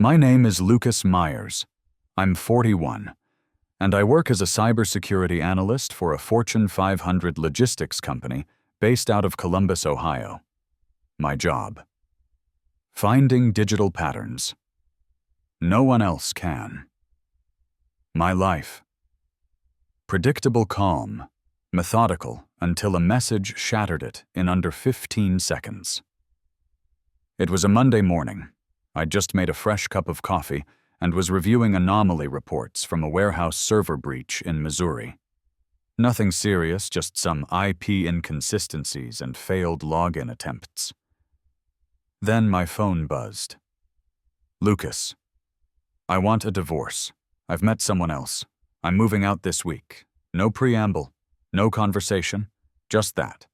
My name is Lucas Meyers. I'm 41, and I work as a cybersecurity analyst for a Fortune 500 logistics company based out of Columbus, Ohio. My job: finding digital patterns. No one else can. My life: predictable calm, methodical until a message shattered it in under 15 seconds. It was a Monday morning. I'd just made a fresh cup of coffee and was reviewing anomaly reports from a warehouse server breach in Missouri. Nothing serious, just some IP inconsistencies and failed login attempts. Then my phone buzzed. "Lucas, I want a divorce. I've met someone else. I'm moving out this week. No preamble, no conversation, just that.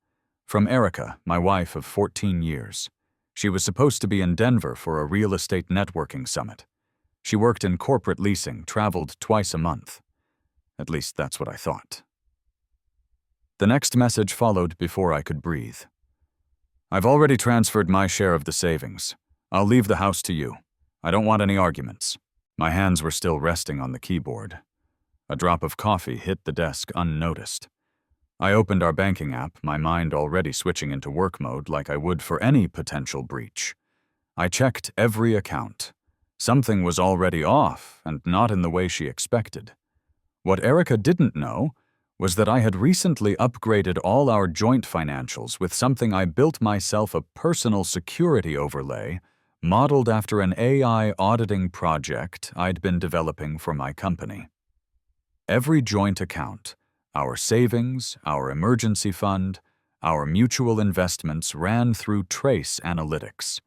From Erica, my wife of 14 years. She was supposed to be in Denver for a real estate networking summit. She worked in corporate leasing, traveled twice a month. At least that's what I thought." The next message followed before I could breathe. "I've already transferred my share of the savings. I'll leave the house to you. I don't want any arguments." My hands were still resting on the keyboard. A drop of coffee hit the desk unnoticed. I opened our banking app, my mind already switching into work mode like I would for any potential breach. I checked every account. Something was already off, and not in the way she expected. What Erica didn't know was that I had recently upgraded all our joint financials with something I built myself, a personal security overlay modeled after an AI auditing project I'd been developing for my company. Every joint account, our savings, our emergency fund, our mutual investments ran through trace analytics.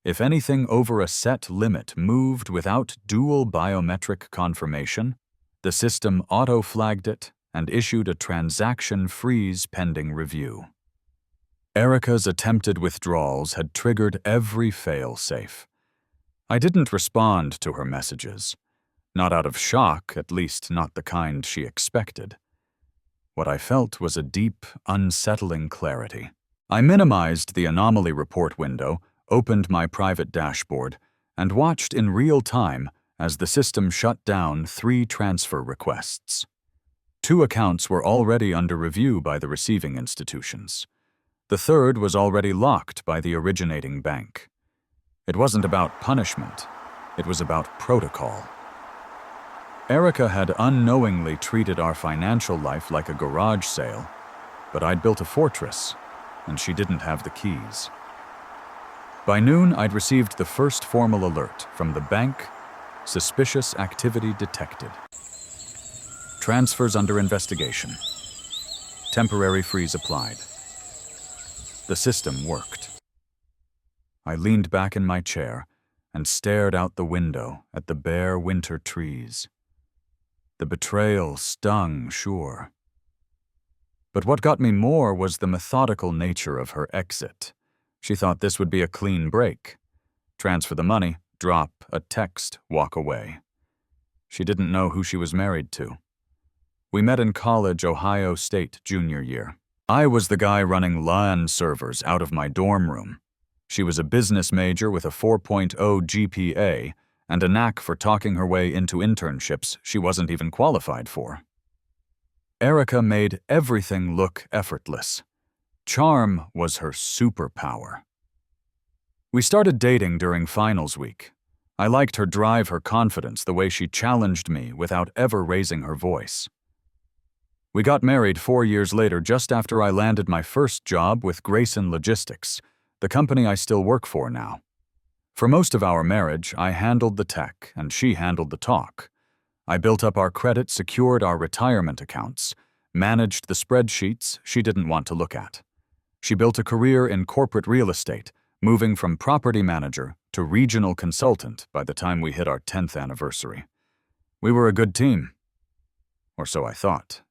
If anything over a set limit moved without dual biometric confirmation, the system auto-flagged it and issued a transaction freeze pending review. Erica's attempted withdrawals had triggered every fail-safe. I didn't respond to her messages. Not out of shock, at least not the kind she expected. What I felt was a deep, unsettling clarity. I minimized the anomaly report window, opened my private dashboard, and watched in real time as the system shut down 3 transfer requests. 2 accounts were already under review by the receiving institutions. The third was already locked by the originating bank. It wasn't about punishment. It was about protocol. Erica had unknowingly treated our financial life like a garage sale, but I'd built a fortress, and she didn't have the keys. By noon, I'd received the first formal alert from the bank: suspicious activity detected. Transfers under investigation. Temporary freeze applied. The system worked. I leaned back in my chair and stared out the window at the bare winter trees. The betrayal stung, sure. But what got me more was the methodical nature of her exit. She thought this would be a clean break. Transfer the money, drop a text, walk away. She didn't know who she was married to. We met in college, Ohio State, junior year. I was the guy running LAN servers out of my dorm room. She was a business major with a 4.0 GPA and a knack for talking her way into internships she wasn't even qualified for. Erica made everything look effortless. Charm was her superpower. We started dating during finals week. I liked her drive, her confidence, the way she challenged me without ever raising her voice. We got married 4 years later, just after I landed my first job with Grayson Logistics, the company I still work for now. For most of our marriage, I handled the tech and she handled the talk. I built up our credit, secured our retirement accounts, managed the spreadsheets she didn't want to look at. She built a career in corporate real estate, moving from property manager to regional consultant by the time we hit our 10th anniversary. We were a good team. Or so I thought.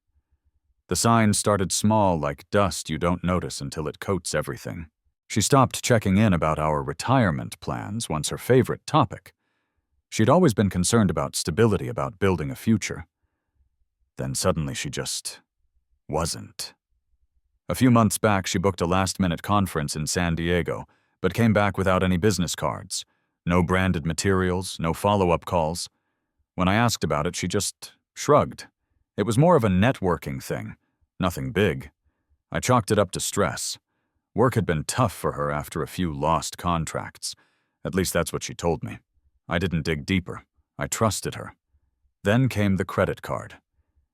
The signs started small, like dust you don't notice until it coats everything. She stopped checking in about our retirement plans, once her favorite topic. She'd always been concerned about stability, about building a future. Then suddenly she just wasn't. A few months back, she booked a last-minute conference in San Diego, but came back without any business cards. No branded materials, no follow-up calls. When I asked about it, she just shrugged. It was more of a networking thing, nothing big. I chalked it up to stress. Work had been tough for her after a few lost contracts. At least that's what she told me. I didn't dig deeper. I trusted her. Then came the credit card.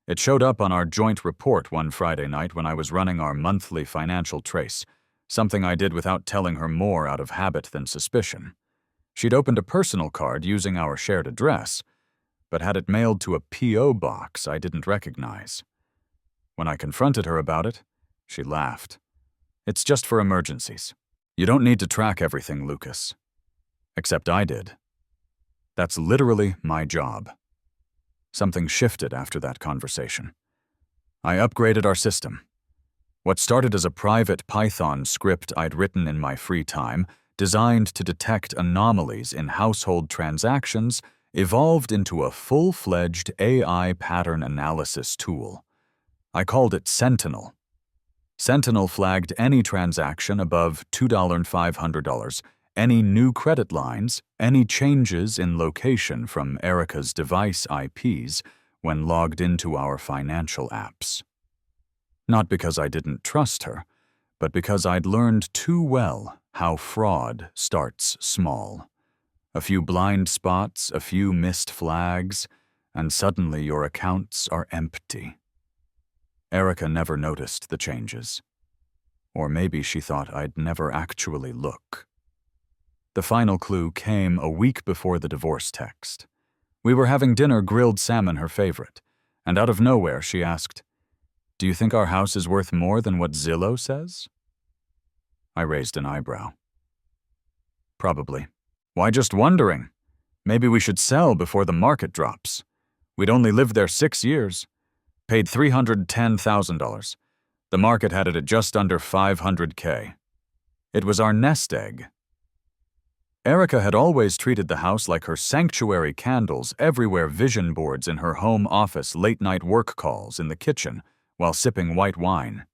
It showed up on our joint report one Friday night when I was running our monthly financial trace, something I did without telling her more out of habit than suspicion. She'd opened a personal card using our shared address, but had it mailed to a P.O. box I didn't recognize. When I confronted her about it, she laughed. "It's just for emergencies. You don't need to track everything, Lucas." Except I did. That's literally my job. Something shifted after that conversation. I upgraded our system. What started as a private Python script I'd written in my free time, designed to detect anomalies in household transactions, evolved into a full-fledged AI pattern analysis tool. I called it Sentinel. Sentinel flagged any transaction above $2,500, any new credit lines, any changes in location from Erica's device IPs when logged into our financial apps. Not because I didn't trust her, but because I'd learned too well how fraud starts small. A few blind spots, a few missed flags, and suddenly your accounts are empty. Erica never noticed the changes. Or maybe she thought I'd never actually look. The final clue came a week before the divorce text. We were having dinner, grilled salmon her favorite, and out of nowhere she asked, "Do you think our house is worth more than what Zillow says?" I raised an eyebrow. "Probably. Why, just wondering. Maybe we should sell before the market drops. We'd only lived there 6 years. Paid $310,000. The market had it at just under $500K. It was our nest egg." Erica had always treated the house like her sanctuary, candles everywhere, vision boards in her home office, late-night work calls in the kitchen while sipping white wine.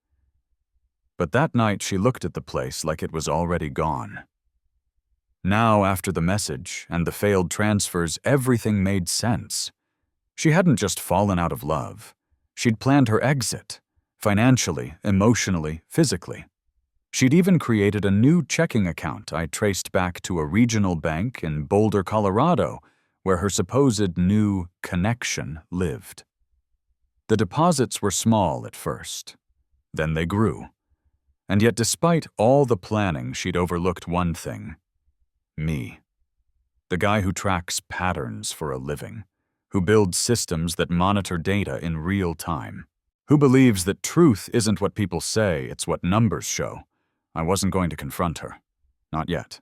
But that night she looked at the place like it was already gone. Now, after the message and the failed transfers, everything made sense. She hadn't just fallen out of love. She'd planned her exit, financially, emotionally, physically. She'd even created a new checking account I traced back to a regional bank in Boulder, Colorado, where her supposed new connection lived. The deposits were small at first. Then they grew. And yet, despite all the planning, she'd overlooked one thing. Me. The guy who tracks patterns for a living, who builds systems that monitor data in real time, who believes that truth isn't what people say, it's what numbers show. I wasn't going to confront her. Not yet.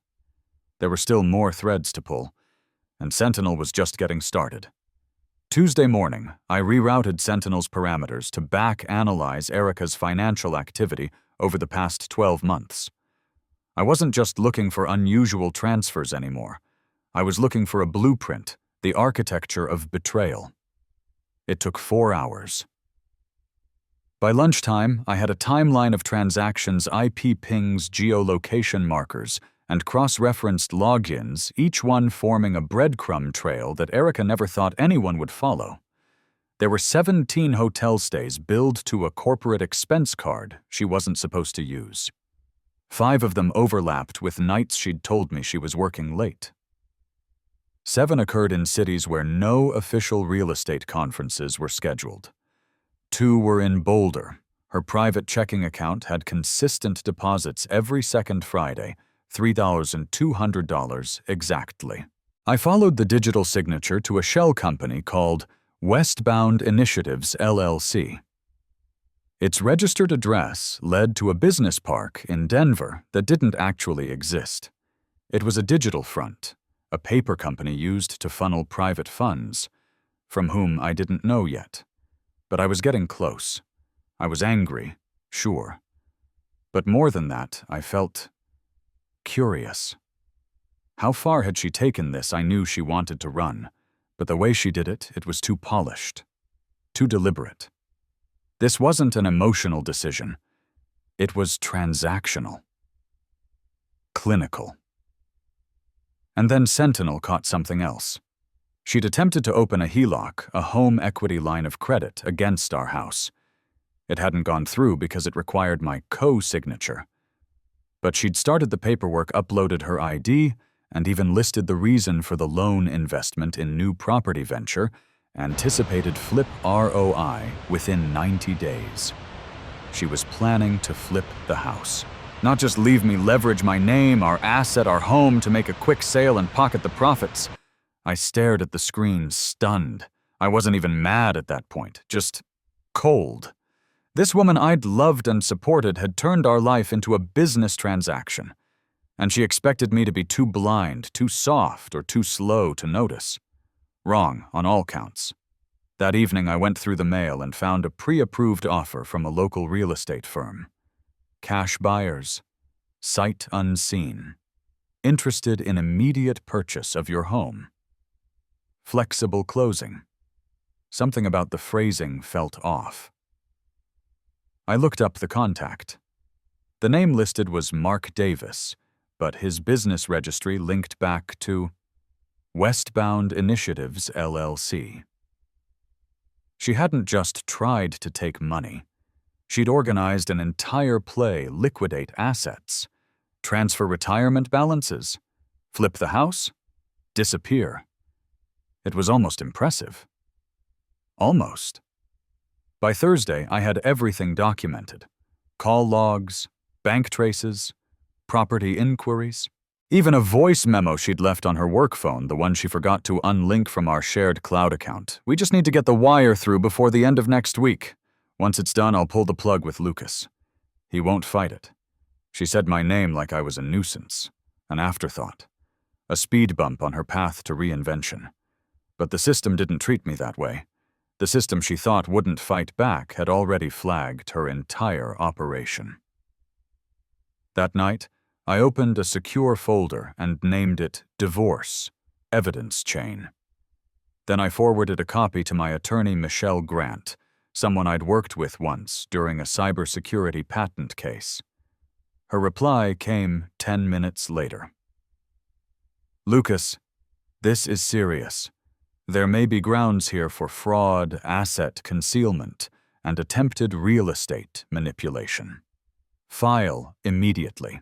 There were still more threads to pull, and Sentinel was just getting started. Tuesday morning, I rerouted Sentinel's parameters to back-analyze Erica's financial activity over the past 12 months. I wasn't just looking for unusual transfers anymore. I was looking for a blueprint, the architecture of betrayal. It took 4 hours. By lunchtime, I had a timeline of transactions, IP pings, geolocation markers, and cross-referenced logins, each one forming a breadcrumb trail that Erica never thought anyone would follow. There were 17 hotel stays billed to a corporate expense card she wasn't supposed to use. 5 of them overlapped with nights she'd told me she was working late. 7 occurred in cities where no official real estate conferences were scheduled. 2 were in Boulder. Her private checking account had consistent deposits every second Friday, $3,200 exactly. I followed the digital signature to a shell company called Westbound Initiatives, LLC. Its registered address led to a business park in Denver that didn't actually exist. It was a digital front, a paper company used to funnel private funds, from whom I didn't know yet. But I was getting close. I was angry, sure. But more than that, I felt curious. How far had she taken this? I knew she wanted to run, but the way she did it, it was too polished, too deliberate. This wasn't an emotional decision. It was transactional. Clinical. And then Sentinel caught something else. She'd attempted to open a HELOC, a home equity line of credit, against our house. It hadn't gone through because it required my co-signature. But she'd started the paperwork, uploaded her ID, and even listed the reason for the loan investment in new property venture, anticipated flip ROI within 90 days. She was planning to flip the house. Not just leave me leverage my name, our asset, our home to make a quick sale and pocket the profits. I stared at the screen, stunned. I wasn't even mad at that point, just cold. This woman I'd loved and supported had turned our life into a business transaction, and she expected me to be too blind, too soft, or too slow to notice. Wrong on all counts. That evening I went through the mail and found a pre-approved offer from a local real estate firm. Cash buyers, sight unseen, interested in immediate purchase of your home. Flexible closing. Something about the phrasing felt off. I looked up the contact. The name listed was Mark Davis, but his business registry linked back to Westbound Initiatives, LLC. She hadn't just tried to take money. She'd organized an entire play, liquidate assets, transfer retirement balances, flip the house, disappear. It was almost impressive. Almost. By Thursday, I had everything documented. Call logs, bank traces, property inquiries, even a voice memo she'd left on her work phone, the one she forgot to unlink from our shared cloud account. We just need to get the wire through before the end of next week. Once it's done, I'll pull the plug with Lucas. He won't fight it. She said my name like I was a nuisance, an afterthought, a speed bump on her path to reinvention. But the system didn't treat me that way. The system she thought wouldn't fight back had already flagged her entire operation. That night, I opened a secure folder and named it Divorce, Evidence Chain. Then I forwarded a copy to my attorney Michelle Grant, someone I'd worked with once during a cybersecurity patent case. Her reply came 10 minutes later. Lucas, this is serious. There may be grounds here for fraud, asset concealment, and attempted real estate manipulation. File immediately.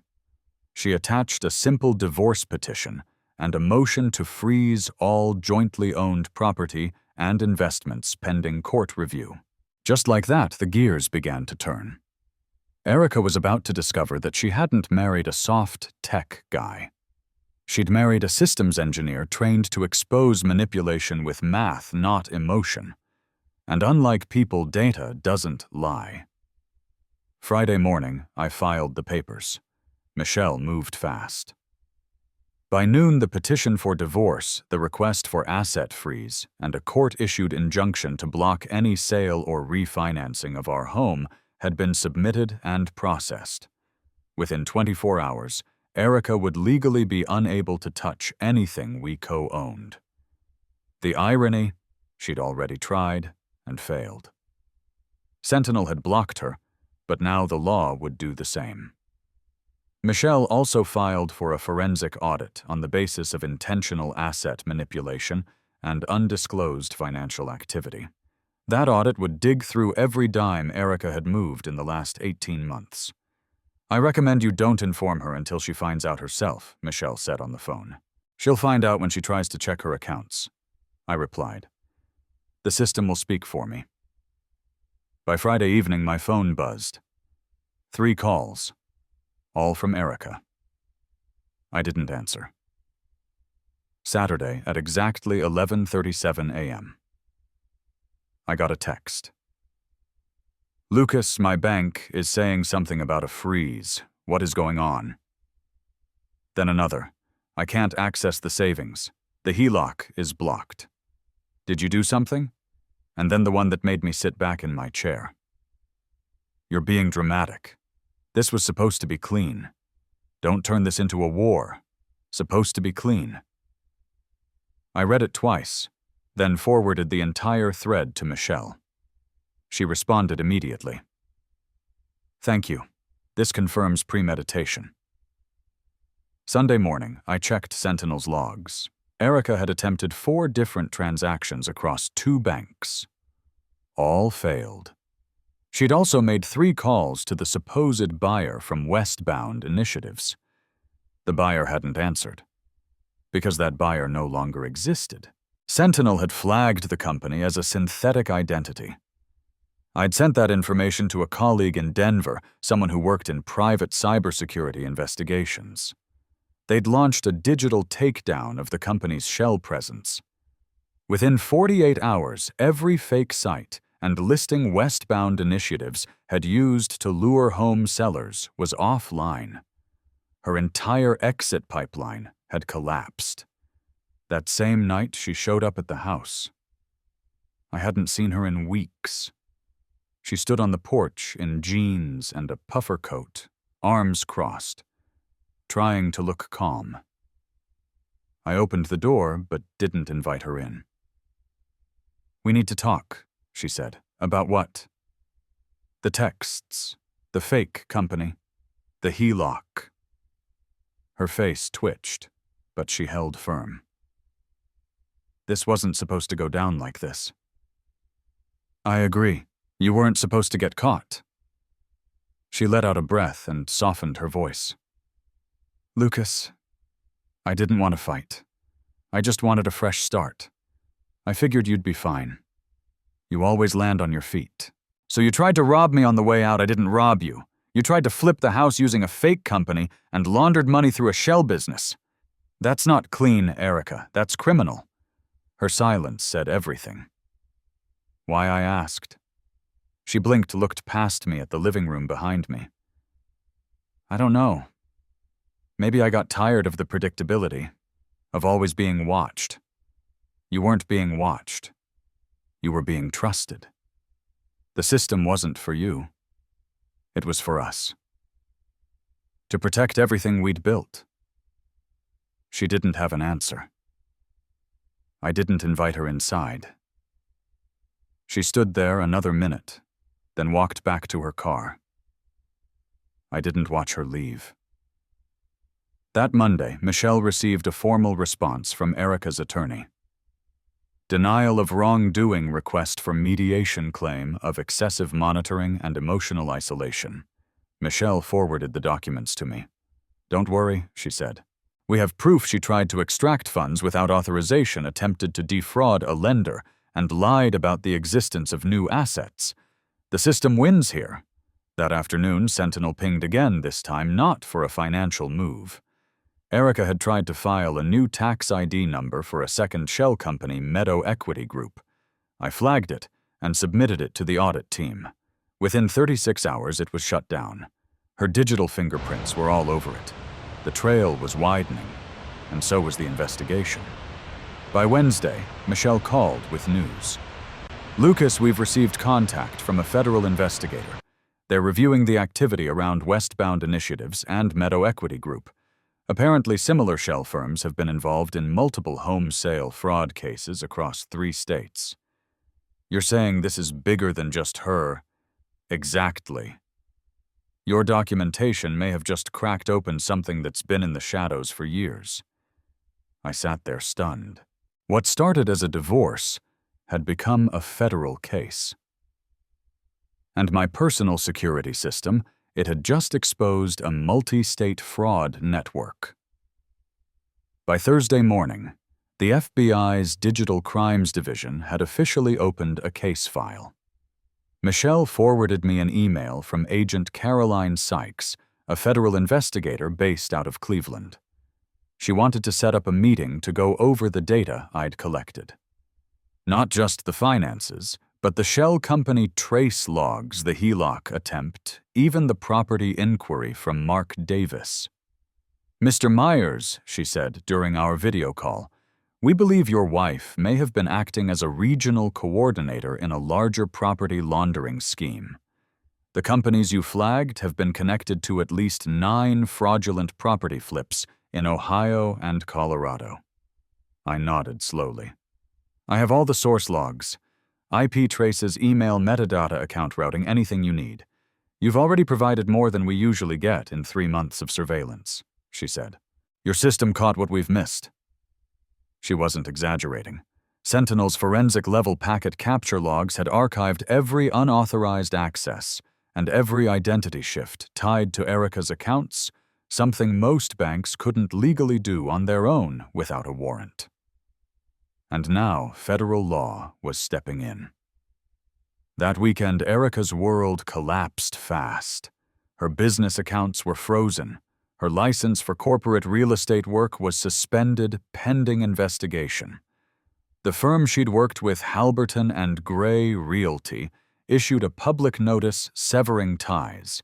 She attached a simple divorce petition and a motion to freeze all jointly owned property and investments pending court review. Just like that, the gears began to turn. Erica was about to discover that she hadn't married a soft tech guy. She'd married a systems engineer trained to expose manipulation with math, not emotion. And unlike people, data doesn't lie. Friday morning, I filed the papers. Michelle moved fast. By noon, the petition for divorce, the request for asset freeze, and a court-issued injunction to block any sale or refinancing of our home had been submitted and processed. Within 24 hours, Erica would legally be unable to touch anything we co-owned. The irony, she'd already tried and failed. Sentinel had blocked her, but now the law would do the same. Michelle also filed for a forensic audit on the basis of intentional asset manipulation and undisclosed financial activity. That audit would dig through every dime Erica had moved in the last 18 months. I recommend you don't inform her until she finds out herself, Michelle said on the phone. She'll find out when she tries to check her accounts. I replied. The system will speak for me. By Friday evening, my phone buzzed. 3 calls. All from Erica. I didn't answer. Saturday at exactly 11:37 a.m. I got a text. Lucas, my bank, is saying something about a freeze. What is going on? Then another. I can't access the savings. The HELOC is blocked. Did you do something? And then the one that made me sit back in my chair. You're being dramatic. This was supposed to be clean. Don't turn this into a war. Supposed to be clean. I read it twice, then forwarded the entire thread to Michelle. She responded immediately. Thank you. This confirms premeditation. Sunday morning, I checked Sentinel's logs. Erica had attempted 4 different transactions across 2 banks. All failed. She'd also made 3 calls to the supposed buyer from Westbound Initiatives. The buyer hadn't answered, because that buyer no longer existed. Sentinel had flagged the company as a synthetic identity. I'd sent that information to a colleague in Denver, someone who worked in private cybersecurity investigations. They'd launched a digital takedown of the company's shell presence. Within 48 hours, every fake site and listing Westbound Initiatives had used to lure home sellers was offline. Her entire exit pipeline had collapsed. That same night, she showed up at the house. I hadn't seen her in weeks. She stood on the porch in jeans and a puffer coat, arms crossed, trying to look calm. I opened the door, but didn't invite her in. "We need to talk," she said. "About what?" "The texts, the fake company, the HELOC." Her face twitched, but she held firm. "This wasn't supposed to go down like this." "I agree. You weren't supposed to get caught." She let out a breath and softened her voice. "Lucas, I didn't want to fight. I just wanted a fresh start. I figured you'd be fine. You always land on your feet. So you tried to rob me on the way out. I didn't rob you. You tried to flip the house using a fake company and laundered money through a shell business. That's not clean, Erica. That's criminal." Her silence said everything. Why I asked. She blinked, looked past me at the living room behind me. "I don't know. Maybe I got tired of the predictability, of always being watched. You weren't being watched. You were being trusted. The system wasn't for you. It was for us. To protect everything we'd built." She didn't have an answer. I didn't invite her inside. She stood there another minute, then walked back to her car. I didn't watch her leave. That Monday, Michelle received a formal response from Erica's attorney. Denial of wrongdoing request for mediation claim of excessive monitoring and emotional isolation. Michelle forwarded the documents to me. "Don't worry," she said. "We have proof she tried to extract funds without authorization, attempted to defraud a lender, and lied about the existence of new assets. The system wins here." That afternoon, Sentinel pinged again, this time not for a financial move. Erica had tried to file a new tax ID number for a second shell company, Meadow Equity Group. I flagged it and submitted it to the audit team. Within 36 hours, it was shut down. Her digital fingerprints were all over it. The trail was widening, and so was the investigation. By Wednesday, Michelle called with news. "Lucas, we've received contact from a federal investigator. They're reviewing the activity around Westbound Initiatives and Meadow Equity Group. Apparently, similar shell firms have been involved in multiple home sale fraud cases across 3 states. You're saying this is bigger than just her?" "Exactly. Your documentation may have just cracked open something that's been in the shadows for years." I sat there stunned. What started as a divorce had become a federal case. And my personal security system, it had just exposed a multi-state fraud network. By Thursday morning, the FBI's Digital Crimes Division had officially opened a case file. Michelle forwarded me an email from Agent Caroline Sykes, a federal investigator based out of Cleveland. She wanted to set up a meeting to go over the data I'd collected. Not just the finances, but the shell company trace logs, the HELOC attempt, even the property inquiry from Mark Davis. "Mr. Meyers," she said during our video call, "we believe your wife may have been acting as a regional coordinator in a larger property laundering scheme. The companies you flagged have been connected to at least 9 fraudulent property flips in Ohio and Colorado." I nodded slowly. "I have all the source logs. IP traces, email, metadata, account routing, anything you need. You've already provided more than we usually get in 3 months of surveillance," she said. Your system caught what we've missed. She wasn't exaggerating. Sentinel's forensic-level packet capture logs had archived every unauthorized access and every identity shift tied to Erica's accounts, something most banks couldn't legally do on their own without a warrant. And now federal law was stepping in. That weekend, Erica's world collapsed fast. Her business accounts were frozen. Her license for corporate real estate work was suspended pending investigation. The firm she'd worked with, Halberton and Gray Realty, issued a public notice severing ties.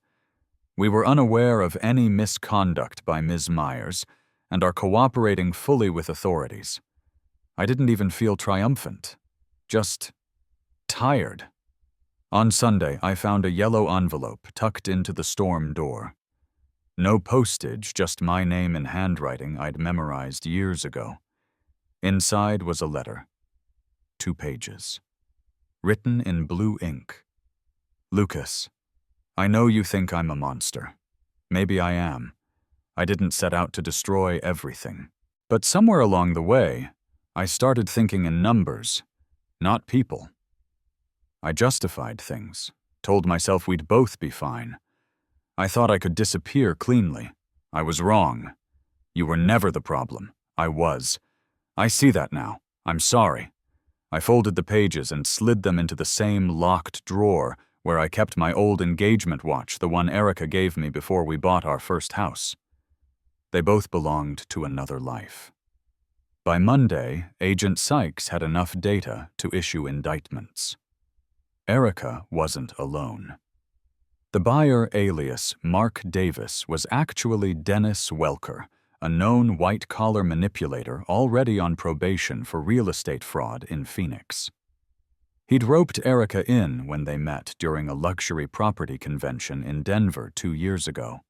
We were unaware of any misconduct by Ms. Meyers and are cooperating fully with authorities. I didn't even feel triumphant, just tired. On Sunday, I found a yellow envelope tucked into the storm door. No postage, just my name in handwriting I'd memorized years ago. Inside was a letter. 2 pages. Written in blue ink. Lucas, I know you think I'm a monster. Maybe I am. I didn't set out to destroy everything. But somewhere along the way, I started thinking in numbers, not people. I justified things, told myself we'd both be fine. I thought I could disappear cleanly. I was wrong. You were never the problem. I was. I see that now. I'm sorry. I folded the pages and slid them into the same locked drawer where I kept my old engagement watch, the one Erica gave me before we bought our first house. They both belonged to another life. By Monday, Agent Sykes had enough data to issue indictments. Erica wasn't alone. The buyer, alias Mark Davis, was actually Dennis Welker, a known white-collar manipulator already on probation for real estate fraud in Phoenix. He'd roped Erica in when they met during a luxury property convention in Denver 2 years ago.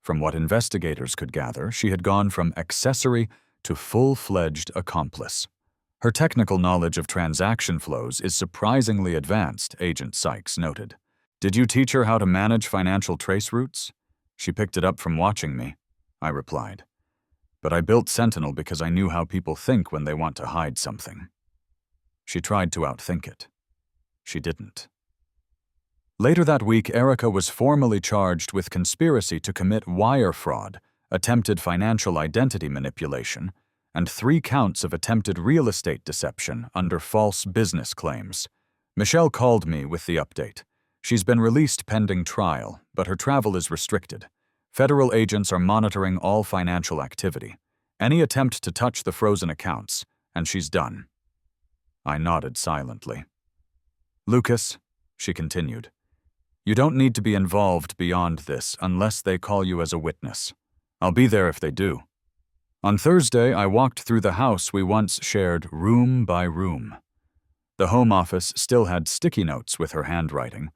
From what investigators could gather, she had gone from accessory to full-fledged accomplice. Her technical knowledge of transaction flows is surprisingly advanced, Agent Sykes noted. Did you teach her how to manage financial trace routes? She picked it up from watching me, I replied. But I built Sentinel because I knew how people think when they want to hide something. She tried to outthink it. She didn't. Later that week, Erica was formally charged with conspiracy to commit wire fraud, attempted financial identity manipulation, and 3 counts of attempted real estate deception under false business claims. Michelle called me with the update. She's been released pending trial, but her travel is restricted. Federal agents are monitoring all financial activity. Any attempt to touch the frozen accounts, and she's done. I nodded silently. Lucas, she continued, you don't need to be involved beyond this unless they call you as a witness. I'll be there if they do. On Thursday, I walked through the house we once shared room by room. The home office still had sticky notes with her handwriting.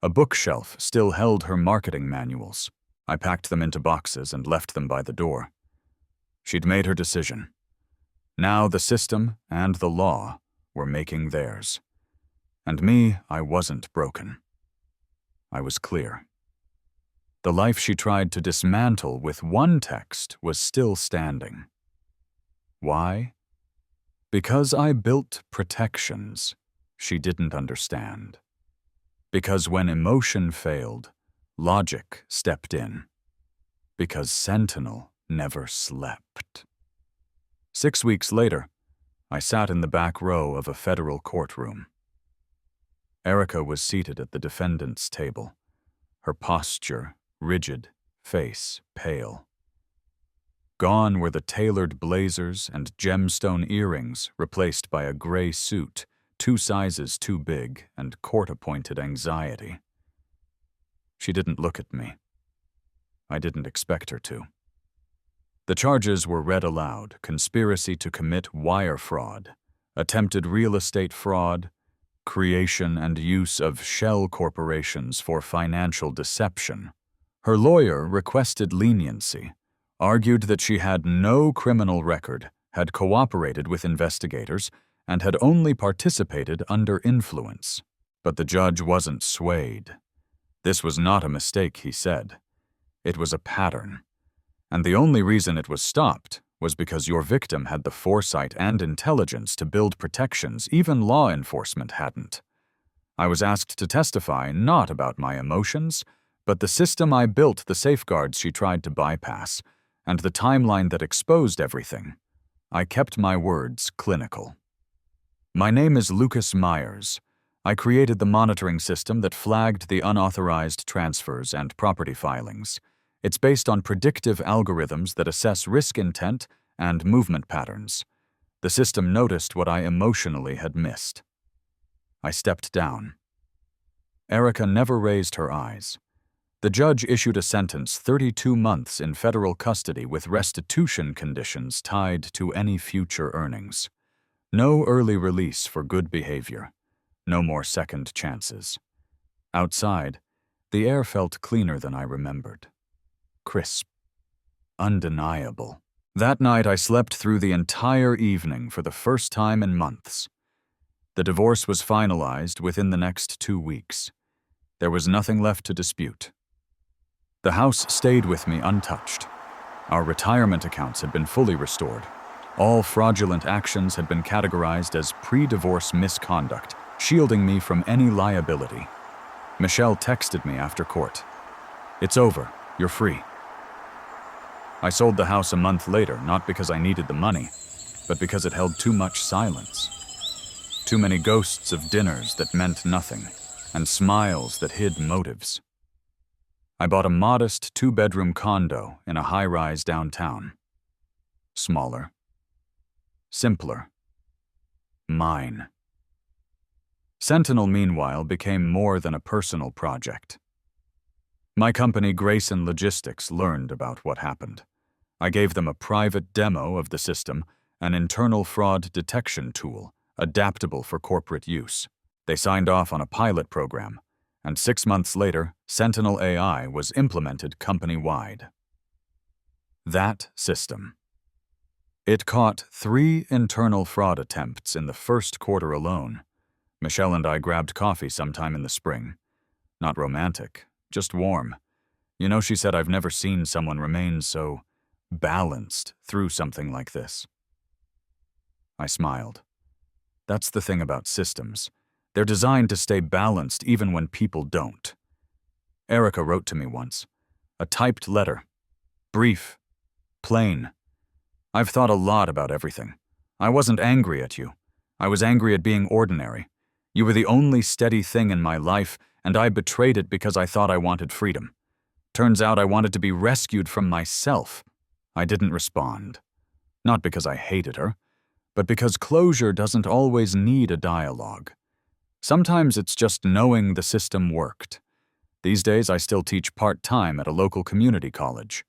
A bookshelf still held her marketing manuals. I packed them into boxes and left them by the door. She'd made her decision. Now the system and the law were making theirs. And me, I wasn't broken. I was clear. The life she tried to dismantle with one text was still standing. Why? Because I built protections she didn't understand. Because when emotion failed, logic stepped in. Because Sentinel never slept. 6 weeks later, I sat in the back row of a federal courtroom. Erica was seated at the defendant's table, her posture rigid, face pale. Gone were the tailored blazers and gemstone earrings replaced by a gray suit, 2 sizes too big and court-appointed anxiety. She didn't look at me. I didn't expect her to. The charges were read aloud: conspiracy to commit wire fraud, attempted real estate fraud, creation and use of shell corporations for financial deception. Her lawyer requested leniency, argued that she had no criminal record, had cooperated with investigators, and had only participated under influence. But the judge wasn't swayed. This was not a mistake, he said. It was a pattern. And the only reason it was stopped was because your victim had the foresight and intelligence to build protections even law enforcement hadn't. I was asked to testify not about my emotions, but the system I built, the safeguards she tried to bypass, and the timeline that exposed everything. I kept my words clinical. My name is Lucas Meyers. I created the monitoring system that flagged the unauthorized transfers and property filings. It's based on predictive algorithms that assess risk intent and movement patterns. The system noticed what I emotionally had missed. I stepped down. Erica never raised her eyes. The judge issued a sentence 32 months in federal custody with restitution conditions tied to any future earnings. No early release for good behavior. No more second chances. Outside, the air felt cleaner than I remembered. Crisp. Undeniable. That night I slept through the entire evening for the first time in months. The divorce was finalized within the next 2 weeks. There was nothing left to dispute. The house stayed with me untouched. Our retirement accounts had been fully restored. All fraudulent actions had been categorized as pre-divorce misconduct, shielding me from any liability. Michelle texted me after court. "It's over. You're free." I sold the house a month later, not because I needed the money, but because it held too much silence. Too many ghosts of dinners that meant nothing, and smiles that hid motives. I bought a modest 2-bedroom condo in a high-rise downtown. Smaller. Simpler. Mine. Sentinel, meanwhile, became more than a personal project. My company, Grayson Logistics, learned about what happened. I gave them a private demo of the system, an internal fraud detection tool, adaptable for corporate use. They signed off on a pilot program, and 6 months later, Sentinel AI was implemented company-wide. That system. It caught 3 internal fraud attempts in the first quarter alone. Michelle and I grabbed coffee sometime in the spring. Not romantic, just warm. You know, she said, I've never seen someone remain so balanced through something like this. I smiled. That's the thing about systems. They're designed to stay balanced even when people don't. Erica wrote to me once. A typed letter. Brief. Plain. I've thought a lot about everything. I wasn't angry at you. I was angry at being ordinary. You were the only steady thing in my life, and I betrayed it because I thought I wanted freedom. Turns out I wanted to be rescued from myself. I didn't respond. Not because I hated her, but because closure doesn't always need a dialogue. Sometimes it's just knowing the system worked. These days I still teach part-time at a local community college.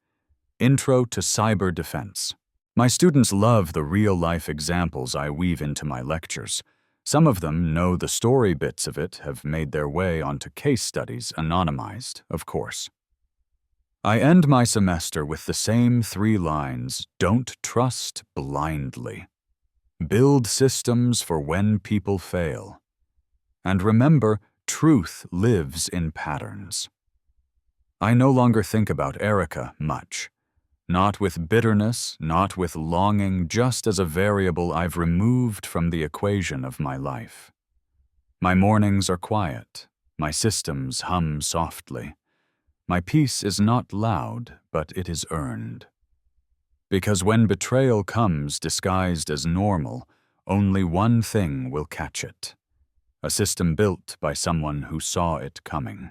Intro to Cyber Defense. My students love the real-life examples I weave into my lectures. Some of them know the story bits of it have made their way onto case studies, anonymized, of course. I end my semester with the same 3 lines: don't trust blindly. Build systems for when people fail. And remember, truth lives in patterns. I no longer think about Erica much. Not with bitterness, not with longing, just as a variable I've removed from the equation of my life. My mornings are quiet. My systems hum softly. My peace is not loud, but it is earned. Because when betrayal comes disguised as normal, only one thing will catch it. A system built by someone who saw it coming.